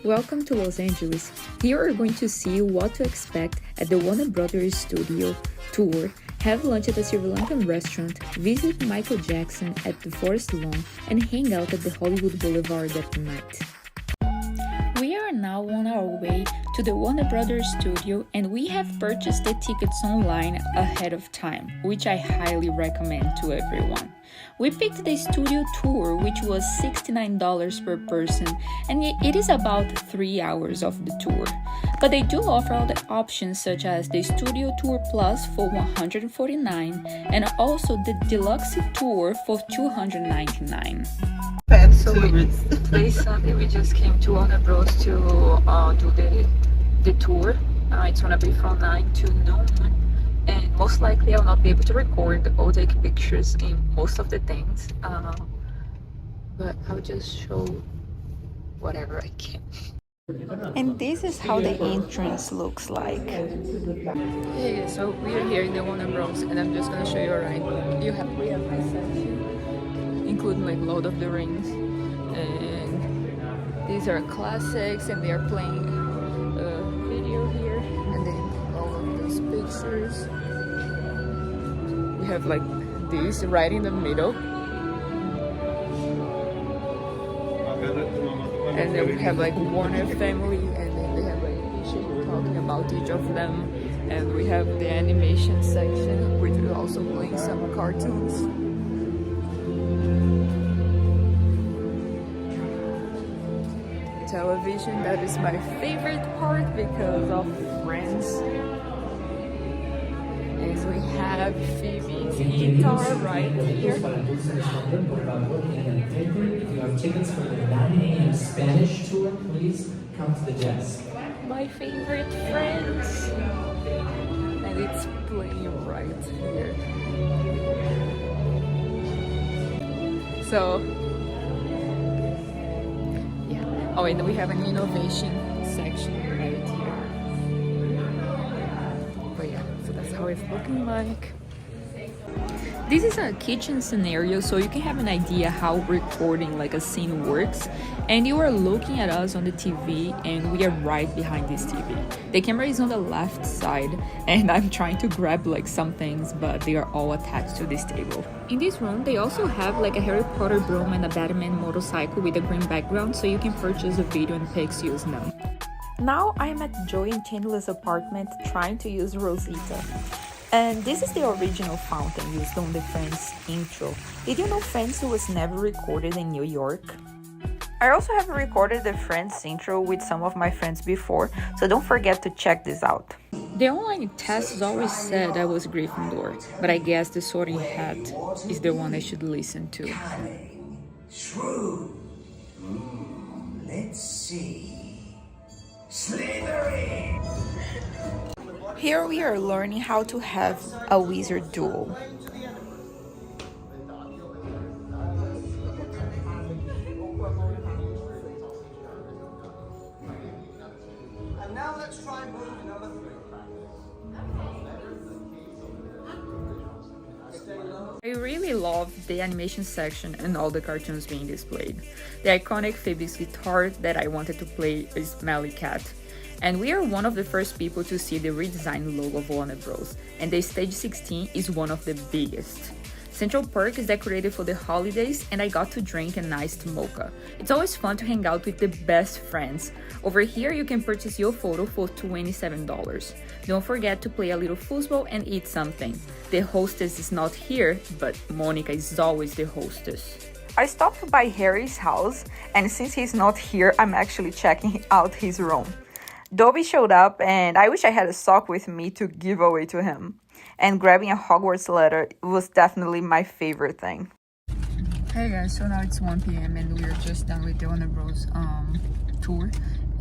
Welcome to Los Angeles. Here we're going to see what to expect at the Warner Brothers studio, tour, have lunch at a Sri Lankan restaurant, visit Michael Jackson at the Forest Lawn, and hang out at the Hollywood Boulevard at night. We are now on our way to the Warner Brothers studio and we have purchased the tickets online ahead of time, which I highly recommend to everyone. We picked the studio tour, which was $69 per person, and it is about 3 hours of the tour. But they do offer other options such as the Studio Tour Plus for $149 and also the Deluxe Tour for $299. So today Sunday we just came to Warner Bros to do the tour. It's gonna be from 9 to noon, and most likely I'll not be able to record or take pictures in most of the things, but I'll just show whatever I can. And this is how the entrance looks like. Hey, so we are here in the Warner Bros, and I'm just gonna show you around. We have my section, including like Lord of the Rings, and these are classics, and they are playing a video here, and then all of these pictures. We have like this right in the middle, and then we have like Warner family, and then they have like pictures talking about each of them, and we have the animation section, which is also playing some cartoons. Television, that is my favorite part because of Friends. And we have Freebies guitar right here. If you have tickets for the 9 a.m. Spanish tour, please come to the desk. My favorite Friends. And it's playing right here. So, oh, and we have an innovation section right here. But yeah, so that's how it's looking like. This is a kitchen scenario, so you can have an idea how recording like a scene works. And you are looking at us on the TV, and we are right behind this TV. The camera is on the left side, and I'm trying to grab like some things, but they are all attached to this table. In this room, they also have like a Harry Potter broom and a Batman motorcycle with a green background, so you can purchase a video and pics using them. Now I'm at Joey and Chandler's apartment trying to use Rosita. And this is the original fountain used on the Friends intro. Did you know Friends was never recorded in New York? I also have recorded the Friends intro with some of my friends before, so don't forget to check this out. The online tests always said I was Gryffindor, but I guess the Sorting Hat is the one I should listen to. Shrewd. Let's see. Slytherin. Here we are learning how to have a wizard duel. And now let's try move number 3. I really love the animation section and all the cartoons being displayed. The iconic Freebies guitar that I wanted to play is Smelly Cat. And we are one of the first people to see the redesigned logo of Warner Bros. And the Stage 16 is one of the biggest. Central Park is decorated for the holidays, and I got to drink an iced mocha. It's always fun to hang out with the best friends. Over here you can purchase your photo for $27. Don't forget to play a little foosball and eat something. The hostess is not here, but Monica is always the hostess. I stopped by Harry's house, and since he's not here, I'm actually checking out his room. Dobby showed up, and I wish I had a sock with me to give away to him. And grabbing a Hogwarts letter was definitely my favorite thing. Hey guys, so now it's 1 p.m. and we are just done with the Warner Bros. Tour.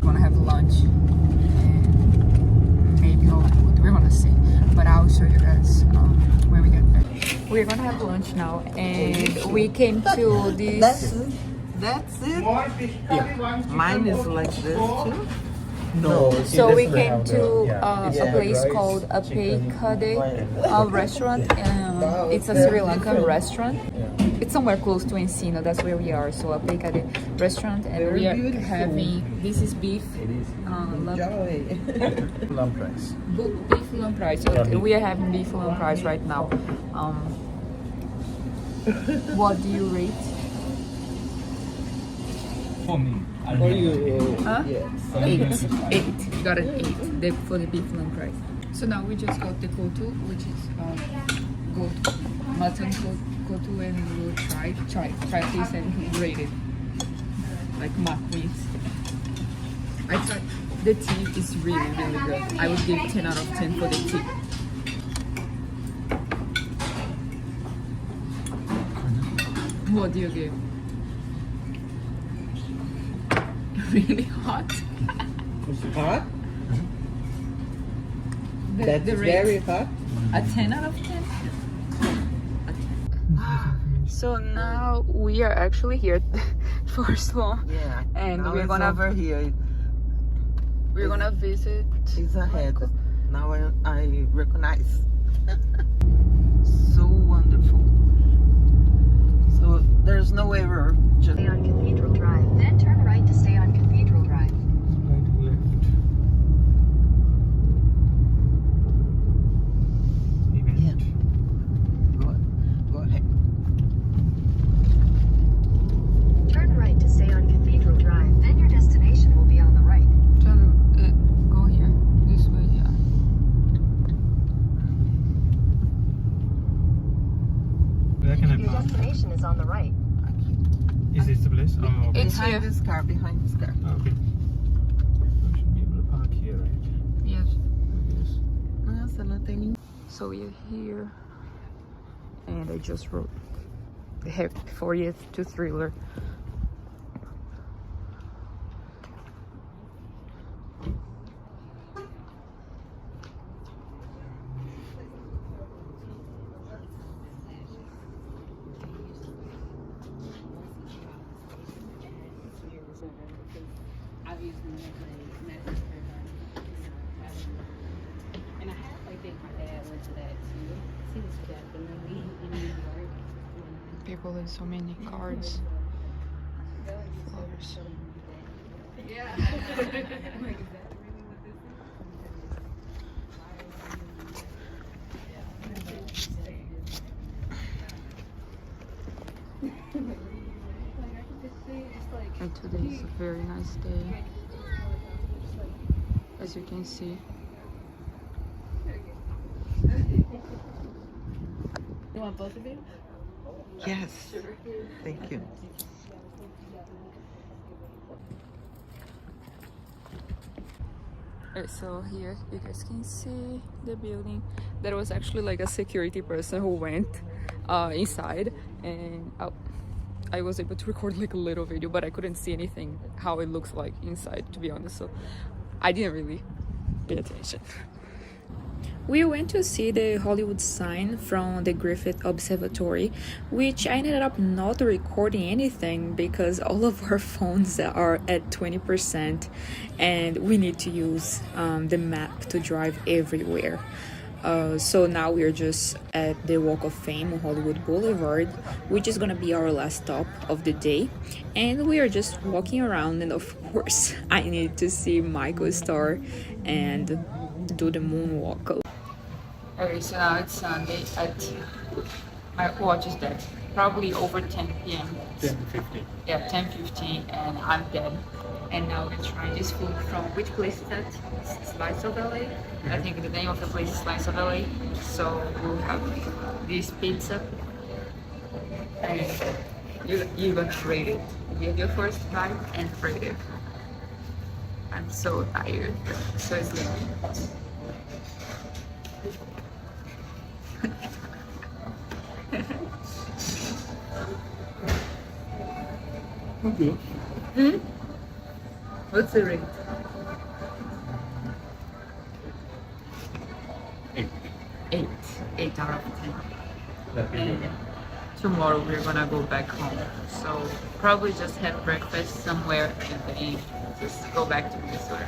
We're gonna have lunch and maybe Hollywood. We're gonna see, but I'll show you guys when we get there. We're gonna have lunch now, and we came to this. That's it? Yeah. Mine is like this too. No. So we came to a place called Ape Kade restaurant. It's a Sri Lankan restaurant. It's it's somewhere close to Encino. That's where we are. So I'll pick at the restaurant, and Very we are beautiful. having. This is beef. It is. Joy. Lump rice. Beef lump rice. So Yeah. we are having beef lump rice right now. What do you rate? For me. For you. Huh? Yes. 8. You got an 8 for the beef lump rice. So now we just got the kotu, which is goat mutton kotu, and we'll try this and rate it like mock meat. I tried the tea is really good. I would give 10 out of 10 for the tea. What do you give? Really hot. Hot? The, That's the rate. very hot. A 10 out of 10? A 10. So now we are actually here for Sloan. Yeah. And now we're it's gonna over here. we're gonna visit. It's ahead. Now I recognize. So wonderful. So there's no error. Just Stay on Cathedral Drive, then turn right to stay on Cathedral Drive. Right left. yeah. Go ahead. Turn right to stay on Cathedral Drive, then your destination will be on the right. Go here. This way, yeah. Where can I Your park? destination is on the right. Is this the place? Oh, okay. It's here. Behind this car. Okay. I should be able to park here, right? Yes. Yes. Nossa, não tem ninguém. So we are here, and I just wrote the Happy 40th to Thriller. And I think my dad went to that too. He was definitely in New York. People with so many cards. Flowers. And today is a very nice day, as you can see. You want both of you? Yes. Thank you. Okay, so here you guys can see the building. There was actually like a security person who went inside, and I was able to record like a little video, but I couldn't see anything how it looks like inside, to be honest, so I didn't really pay attention. We went to see the Hollywood sign from the Griffith Observatory, which I ended up not recording anything because all of our phones are at 20% and we need to use the map to drive everywhere. So now we're just at the Walk of Fame on Hollywood Boulevard, which is gonna be our last stop of the day. And we are just walking around, and of course I need to see Michael's star and do the moonwalk. Okay, so now it's Sunday at, my watch is dead, probably over 10 p.m. 10:50. Yeah, 10:15, and I'm dead. And now we're trying this food from, which place is that? Slice of LA? I think the name of the place is Slice of LA. So we'll have this pizza, and you're gonna rate it. Give your first bite and rate it. I'm so tired, so sleepy. Okay. What's the rate? 8. 8 out of 10. That And tomorrow we're gonna go back home, so probably just have breakfast somewhere and then just go back to Minnesota.